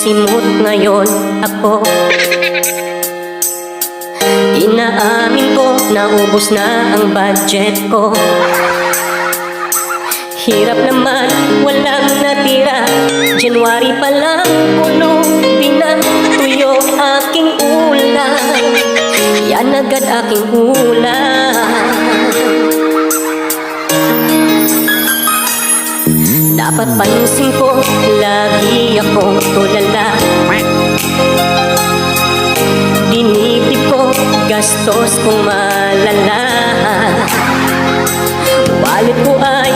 simot ngayon ako. Inaamin ko, naubos na ang budget ko. Hirap naman, walang natira. January pa lang, puno pinatuyo aking ulam. Yan agad aking ulam. Dapat pansin ko, lagi akong tulala. Dinibdib ko, gastos kong malala. Wallet ko ay